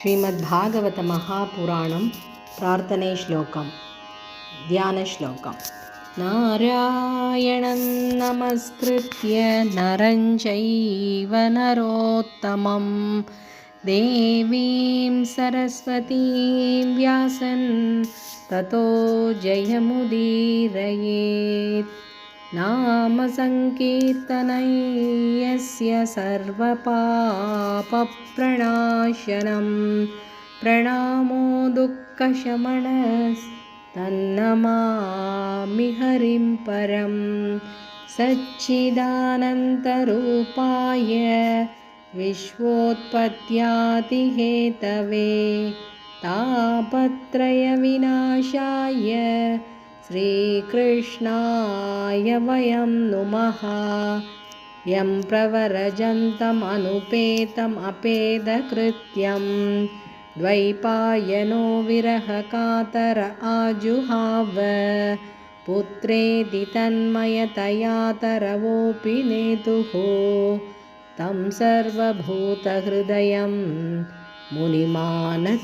श्रीमद्भागवत महापुराणं प्रार्थने श्लोकं ध्यानश्लोकं नारायणं नमस्कृत्य नरं चैव नरोत्तमं देवीं सरस्वतीं व्यासं ततो जयमुदीरयेत् नाम संकीर्तनं यस्य सर्वपापप्रणाशनं प्रणामो दुःखशमनस्तन्नमामि हरिं परं सच्चिदानन्तरूपाय विश्वोत्पत्त्यादिहेतवे तापत्रयविनाशाय श्रीकृष्णाय वयं नुमः यं प्रवरजन्तमनुपेतमपेदकृत्यं द्वैपायनो विरहकातर आजुहाव पुत्रेति तन्मयतया तरवोऽपि नेतुः तं सर्वभूतहृदयं मुनिमानतोऽस्मि।